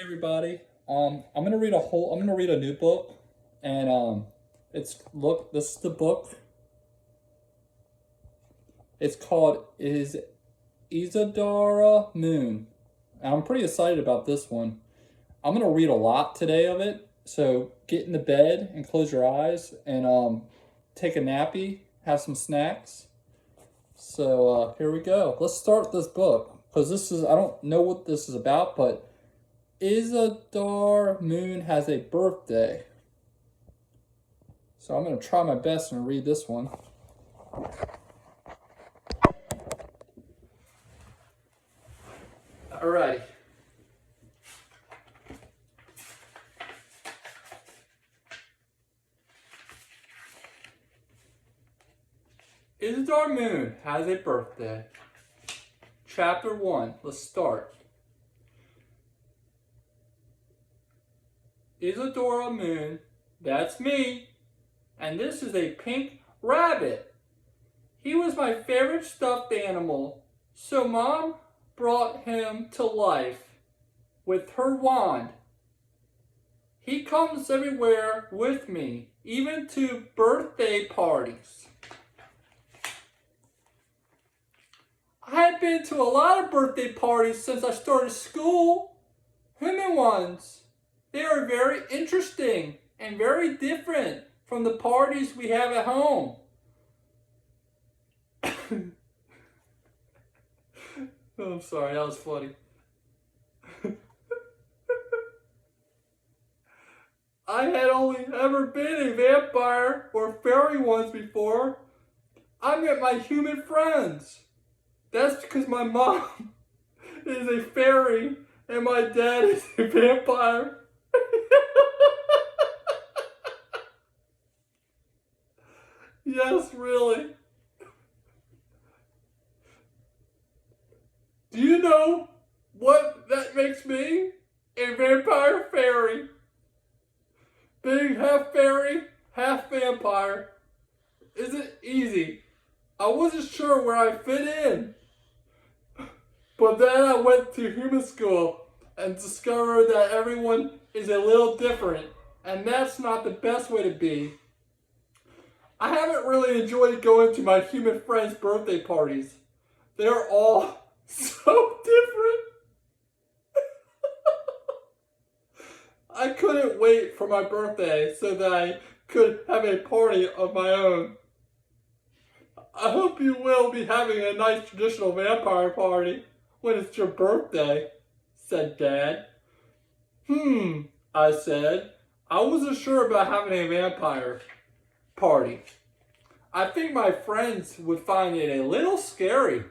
Everybody. I'm gonna read a new book, and this is the book. It's called Is Isadora Moon. And I'm pretty excited about this one. I'm gonna read a lot today of it, so get into bed and close your eyes and take a nappy, have some snacks. So here we go. Let's start this book because I don't know what this is about, but Isadora Moon has a birthday. So I'm going to try my best and read this one. Alrighty. Isadora Moon has a birthday. Chapter 1. Let's start. Isadora Moon, that's me, and this is a pink rabbit. He was my favorite stuffed animal, so Mom brought him to life with her wand. He comes everywhere with me, even to birthday parties. I have been to a lot of birthday parties since I started school. Human ones. They are very interesting and very different from the parties we have at home. Oh, I'm sorry, that was funny. I had only ever been a vampire or fairy once before. I met my human friends. That's because my mom is a fairy and my dad is a vampire. Yes, really. Do you know what that makes me? A vampire fairy. Being half fairy, half vampire isn't easy. I wasn't sure where I fit in. But then I went to human school and discovered that everyone is a little different, and that's not the best way to be. I haven't really enjoyed going to my human friends' birthday parties. They're all so different. I couldn't wait for my birthday so that I could have a party of my own. I hope you will be having a nice traditional vampire party when it's your birthday, said Dad. I said. I wasn't sure about having a vampire party. I think my friends would find it a little scary.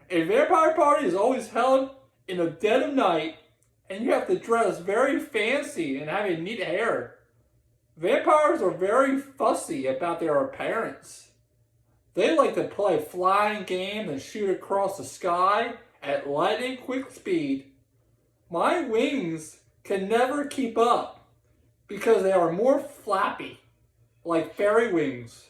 A vampire party is always held in the dead of night, and you have to dress very fancy and have a neat hair. Vampires are very fussy about their appearance. They like to play flying games and shoot across the sky at lightning quick speed. My wings can never keep up because they are more flappy, like fairy wings.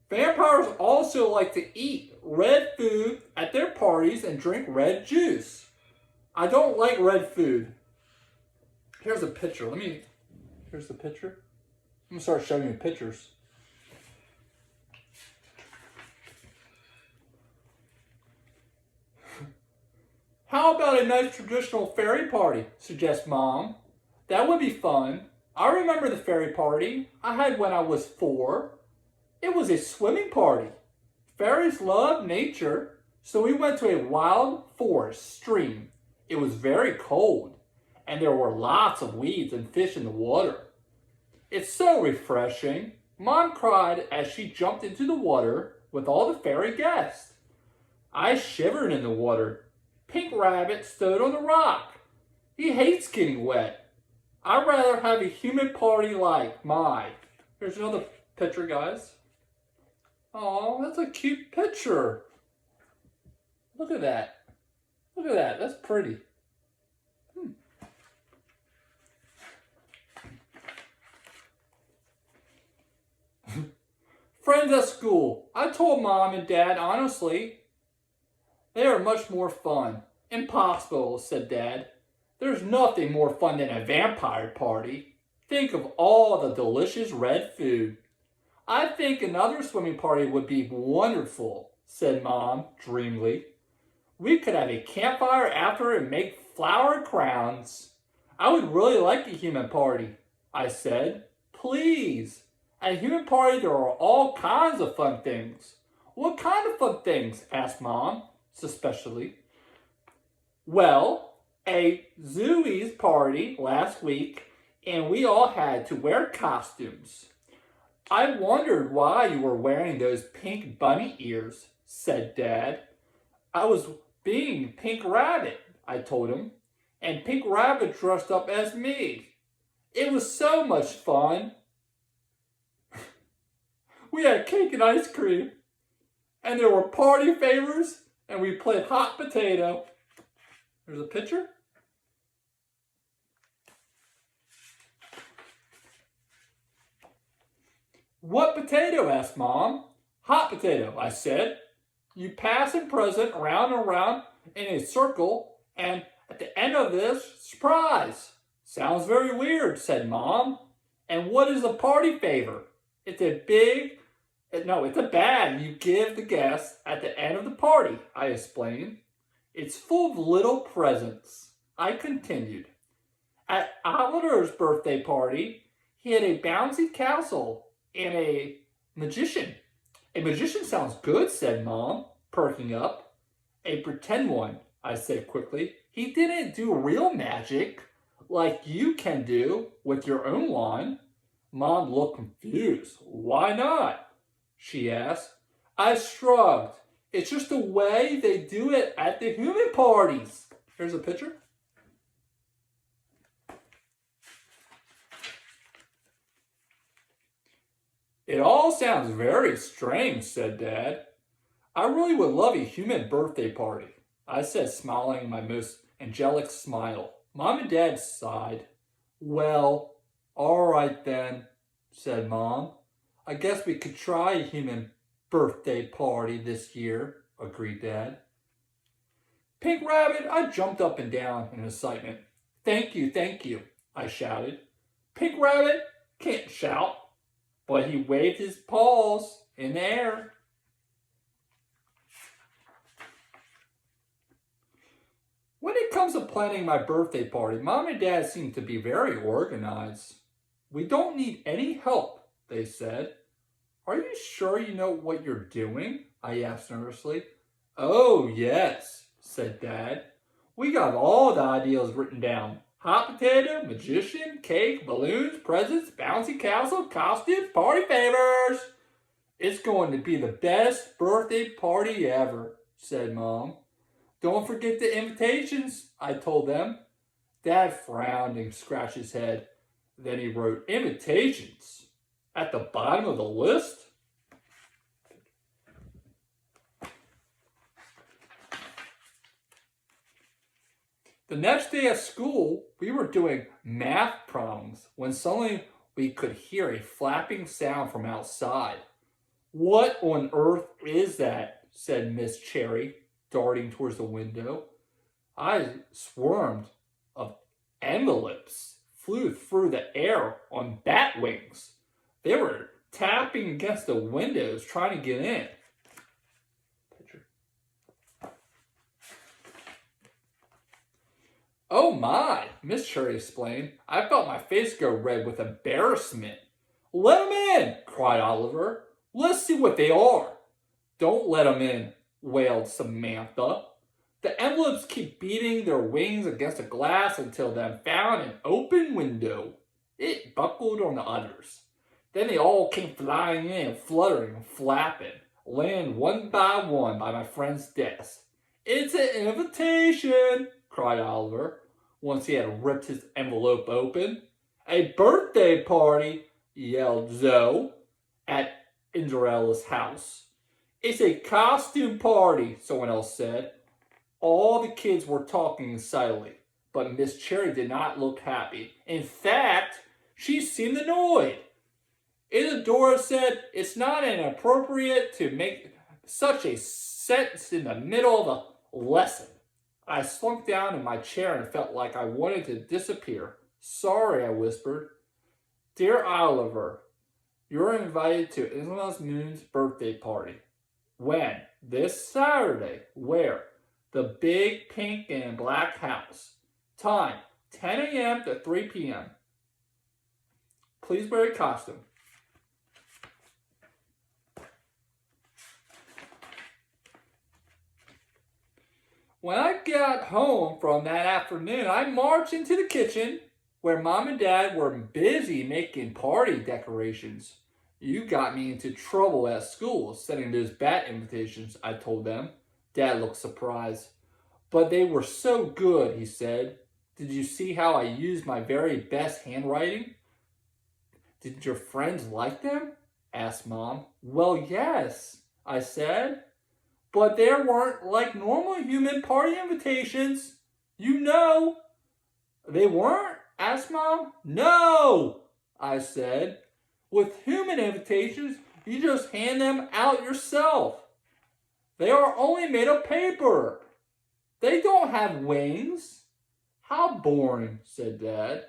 Vampires also like to eat red food at their parties and drink red juice. I don't like red food. Here's a picture. Here's the picture. I'm going to start showing you pictures. How about a nice traditional fairy party, suggests Mom. That would be fun. I remember the fairy party I had when I was 4. It was a swimming party. Fairies love nature, so we went to a wild forest stream. It was very cold, and there were lots of weeds and fish in the water. It's so refreshing. Mom cried as she jumped into the water with all the fairy guests. I shivered in the water. Pink Rabbit stood on the rock. He hates getting wet. I'd rather have a human party like mine. Here's another picture, guys. Oh, that's a cute picture. Look at that. Look at that. That's pretty. Friends at school. I told Mom and Dad honestly. They are much more fun. Impossible, said Dad. There's nothing more fun than a vampire party. Think of all the delicious red food. I think another swimming party would be wonderful, said Mom dreamily. We could have a campfire after and make flower crowns. I would really like a human party, I said. Please. At a human party, there are all kinds of fun things. What kind of fun things? Asked Mom, suspiciously. Well, a Zooey's party last week, and we all had to wear costumes. I wondered why you were wearing those pink bunny ears, said Dad. I was being Pink Rabbit, I told him, and Pink Rabbit dressed up as me. It was so much fun. We had cake and ice cream, and there were party favors, and we played hot potato. There's a picture. What potato? Asked Mom. Hot potato, I said. You pass a present around and around in a circle, and at the end of this, surprise. Sounds very weird, said Mom. And what is a party favor? It's a bag you give the guests at the end of the party, I explained. It's full of little presents, I continued. At Oliver's birthday party, he had a bouncy castle and a magician. A magician sounds good, said Mom, perking up. A pretend one, I said quickly. He didn't do real magic like you can do with your own wand. Mom looked confused. Why not? She asked. I shrugged. It's just the way they do it at the human parties. Here's a picture. It all sounds very strange, said Dad. I really would love a human birthday party, I said, smiling my most angelic smile. Mom and Dad sighed. Well, all right then, said Mom. I guess we could try a human birthday party this year, agreed Dad. Pink Rabbit, I jumped up and down in excitement. Thank you, I shouted. Pink Rabbit can't shout, but he waved his paws in the air. When it comes to planning my birthday party, Mom and Dad seem to be very organized. We don't need any help, they said. Are you sure you know what you're doing? I asked nervously. Oh, yes, said Dad. We got all the ideas written down. Hot potato, magician, cake, balloons, presents, bouncy castle, costumes, party favors. It's going to be the best birthday party ever, said Mom. Don't forget the invitations, I told them. Dad frowned and scratched his head. Then he wrote, invitations? At the bottom of the list? The next day at school, we were doing math problems when suddenly we could hear a flapping sound from outside. What on earth is that? Said Miss Cherry, darting towards the window. I swarmed of envelopes flew through the air on bat wings. They were tapping against the windows trying to get in. Picture. Oh my, Miss Cherry explained. I felt my face go red with embarrassment. Let 'em in, cried Oliver. Let's see what they are. Don't let 'em in, wailed Samantha. The envelopes keep beating their wings against the glass until they found an open window. It buckled on the others. Then they all came flying in, fluttering and flapping, landing one by my friend's desk. It's an invitation, cried Oliver, once he had ripped his envelope open. A birthday party, yelled Zoe at Cinderella's house. It's a costume party, someone else said. All the kids were talking excitedly, but Miss Cherry did not look happy. In fact, she seemed annoyed. Isadora said it's not inappropriate to make such a sentence in the middle of a lesson. I slunk down in my chair and felt like I wanted to disappear. Sorry, I whispered. Dear Oliver, you're invited to Isla Moon's birthday party. When? This Saturday. Where? The big pink and black house. Time, 10 a.m. to 3 p.m. Please wear a costume. When I got home from that afternoon, I marched into the kitchen where Mom and Dad were busy making party decorations. You got me into trouble at school sending those bat invitations, I told them. Dad looked surprised. But they were so good, he said. Did you see how I used my very best handwriting? Did your friends like them? Asked Mom. Well, yes, I said. But they weren't like normal human party invitations. You know. They weren't? Asked Mom. No, I said. With human invitations, you just hand them out yourself. They are only made of paper. They don't have wings. How boring, said Dad.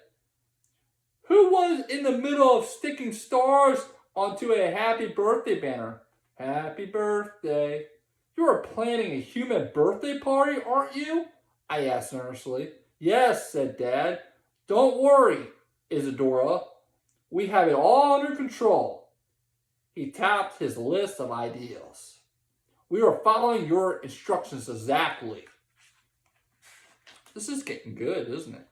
Who was in the middle of sticking stars onto a happy birthday banner? Happy birthday. You are planning a human birthday party, aren't you? I asked earnestly. Yes, said Dad. Don't worry, Isadora. We have it all under control. He tapped his list of ideas. We are following your instructions exactly. This is getting good, isn't it?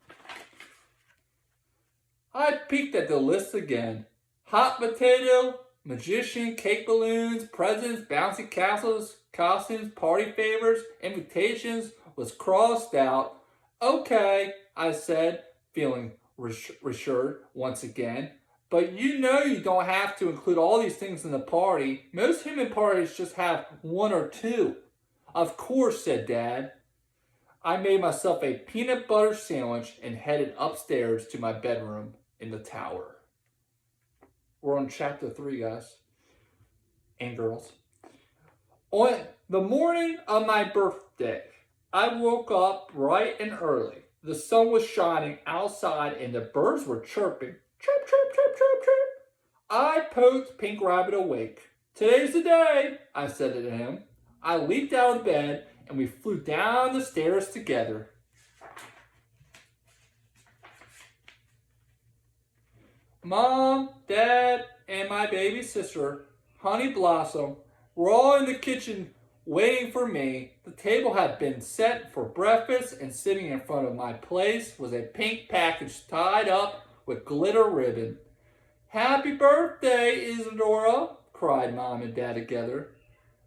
I peeked at the list again. Hot potato, magician, cake balloons, presents, bouncy castles, costumes, party favors, invitations was crossed out. Okay, I said, feeling reassured once again. But you know you don't have to include all these things in the party. Most human parties just have one or two. Of course, said Dad. I made myself a peanut butter sandwich and headed upstairs to my bedroom in the tower. We're on chapter 3, guys and girls. On the morning of my birthday, I woke up bright and early. The sun was shining outside and the birds were chirping. Chirp, chirp, chirp, chirp, chirp. I poked Pink Rabbit awake. Today's the day, I said to him. I leaped out of bed and we flew down the stairs together. Mom, Dad, and my baby sister, Honey Blossom, were all in the kitchen waiting for me. The table had been set for breakfast, and sitting in front of my place was a pink package tied up with glitter ribbon. Happy birthday, Isadora, cried Mom and Dad together.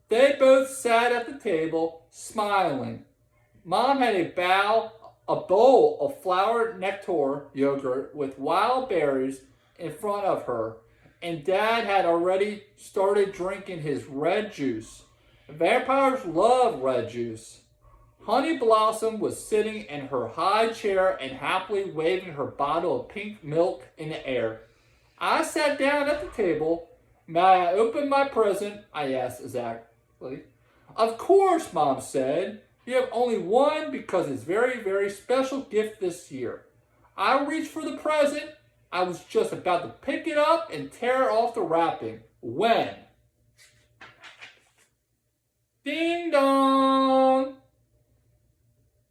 They both sat at the table, smiling. Mom had a bowl of flowered nectar yogurt with wild berries in front of her, and Dad had already started drinking his red juice. Vampires love red juice. Honey Blossom was sitting in her high chair and happily waving her bottle of pink milk in the air. I sat down at the table. May I open my present? I asked exactly. Of course, Mom said. You have only one because it's a very, very special gift this year. I reached for the present. I was just about to pick it up and tear off the wrapping. When? Ding dong!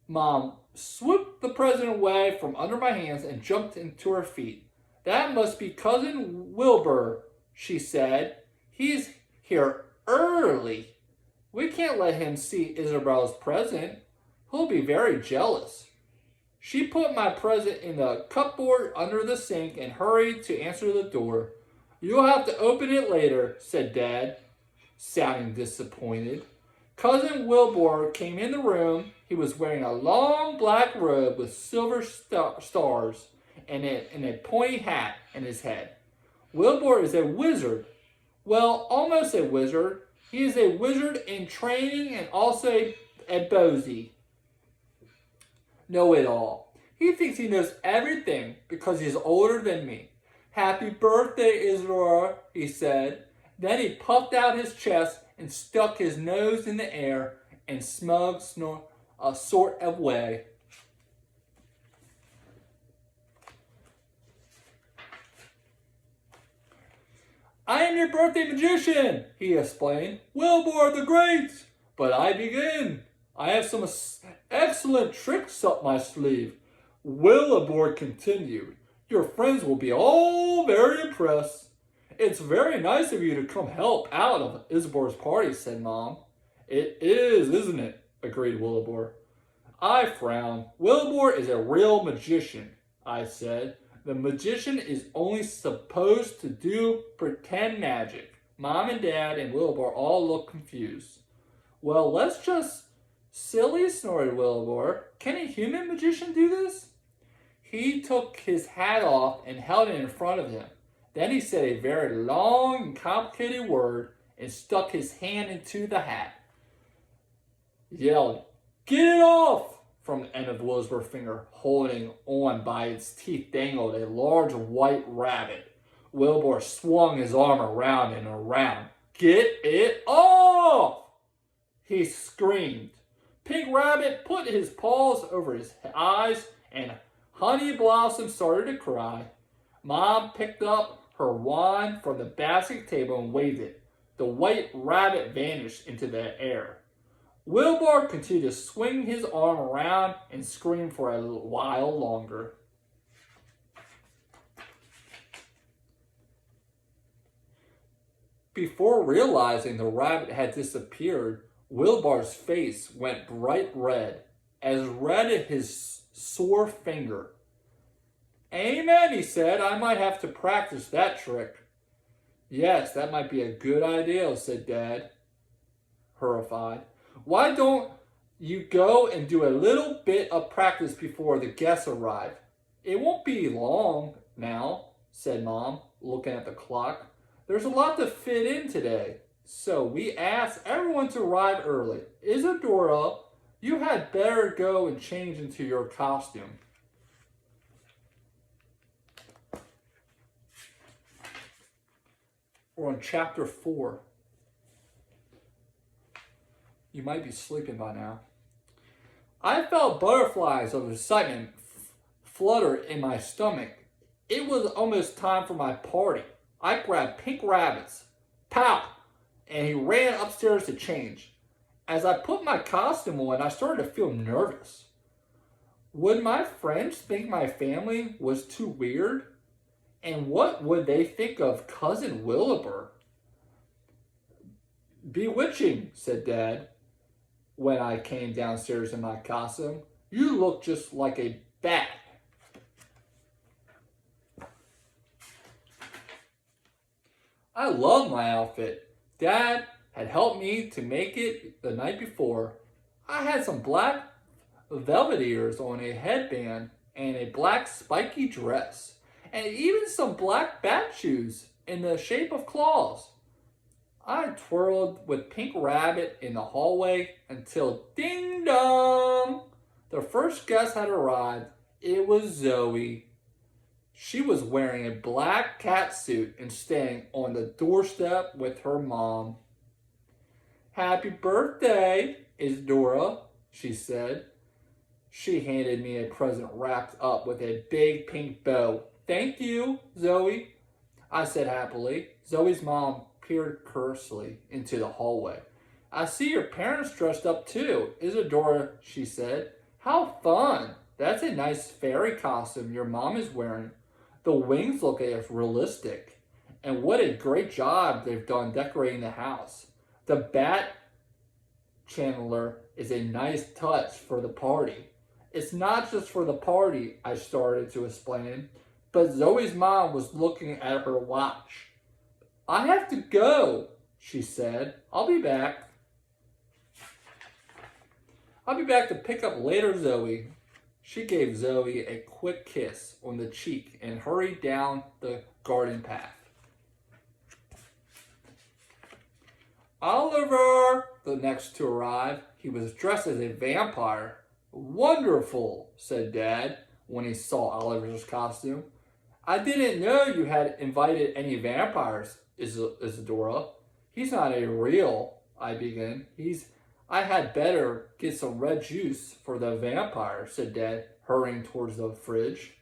Mom swooped the present away from under my hands and jumped into her feet. That must be Cousin Wilbur, she said. He's here early. We can't let him see Isabella's present. He'll be very jealous. She put my present in the cupboard under the sink and hurried to answer the door. You'll have to open it later, said Dad, sounding disappointed. Cousin Wilbur came in the room. He was wearing a long black robe with silver stars and a pointy hat in his head. Wilbur is a wizard. Well, almost a wizard. He is a wizard in training and also a bosey. Know-it-all. He thinks he knows everything because he's older than me. Happy birthday, Isadora, he said. Then he puffed out his chest and stuck his nose in the air and smug a sort of way. I am your birthday magician, he explained. Wilbur the Great. But I begin. I have some excellent tricks up my sleeve. Wilbur continued. Your friends will be all very impressed. It's very nice of you to come help out of Isadora's party, said Mom. It is, isn't it? Agreed Wilbur. I frowned. Wilbur is a real magician, I said. The magician is only supposed to do pretend magic. Mom and Dad and Wilbur all look confused. Well, let's just... Silly, snorted Wilbur. Can a human magician do this? He took his hat off and held it in front of him. Then he said a very long and complicated word and stuck his hand into the hat. He yelled, Get it off! From the end of Wilbur's finger, holding on by its teeth, dangled a large white rabbit. Wilbur swung his arm around and around. Get it off! He screamed. Pink Rabbit put his paws over his eyes, and Honey Blossom started to cry. Mom picked up her wand from the basket table and waved it. The white rabbit vanished into the air. Wilbur continued to swing his arm around and scream for a while longer. Before realizing the rabbit had disappeared, Wilbur's face went bright red as red as his sore finger. Amen, he said. I might have to practice that trick. Yes, that might be a good idea, said Dad, horrified. Why don't you go and do a little bit of practice before the guests arrive? It won't be long now, said Mom, looking at the clock. There's a lot to fit in today, so we asked everyone to arrive early. Isadora, you had better go and change into your costume. We're on chapter 4. You might be sleeping by now. I felt butterflies of excitement flutter in my stomach. It was almost time for my party. I grabbed Pink Rabbit's. Pow! And he ran upstairs to change. As I put my costume on, I started to feel nervous. Would my friends think my family was too weird? And what would they think of Cousin Wilbur? Bewitching, said Dad, when I came downstairs in my costume. You look just like a bat. I love my outfit. Dad had helped me to make it the night before. I had some black velvet ears on a headband and a black spiky dress, and even some black bat shoes in the shape of claws. I twirled with Pink Rabbit in the hallway until ding dong! The first guest had arrived. It was Zoe. She was wearing a black catsuit and standing on the doorstep with her mom. Happy birthday, Isadora, she said. She handed me a present wrapped up with a big pink bow. Thank you, Zoe, I said happily. Zoe's mom peered curiously into the hallway. I see your parents dressed up too, Isadora, she said. How fun! That's a nice fairy costume your mom is wearing. The wings look realistic. And what a great job they've done decorating the house. The bat chandelier is a nice touch for the party. It's not just for the party, I started to explain, but Zoe's mom was looking at her watch. I have to go, she said. I'll be back. I'll be back to pick up later, Zoe. She gave Zoe a quick kiss on the cheek and hurried down the garden path. Oliver, the next to arrive. He was dressed as a vampire. Wonderful, said Dad when he saw Oliver's costume. I didn't know you had invited any vampires, Isadora. He's not a real, I began. I had better get some red juice for the vampire, said Dad, hurrying towards the fridge.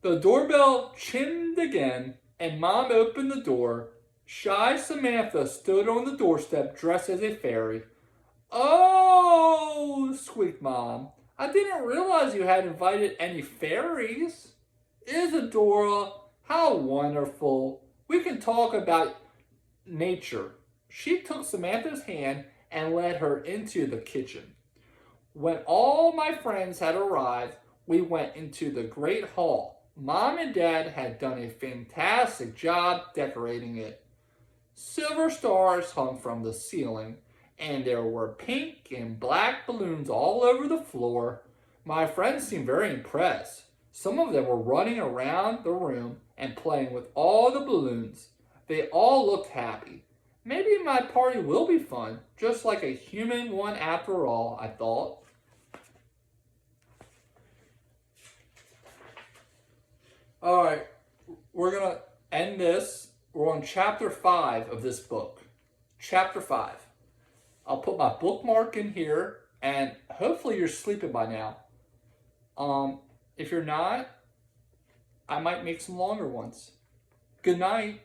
The doorbell chimed again, and Mom opened the door. Shy Samantha stood on the doorstep dressed as a fairy. Oh, squeaked Mom. I didn't realize you had invited any fairies. Isadora, how wonderful. We can talk about nature. She took Samantha's hand and led her into the kitchen. When all my friends had arrived, we went into the great hall. Mom and Dad had done a fantastic job decorating it. Silver stars hung from the ceiling, and there were pink and black balloons all over the floor. My friends seemed very impressed. Some of them were running around the room and playing with all the balloons. They all looked happy. Maybe my party will be fun, just like a human one after all, I thought. Alright, we're going to end this. We're on chapter 5 of this book. Chapter 5. I'll put my bookmark in here, and hopefully you're sleeping by now. If you're not, I might make some longer ones. Good night.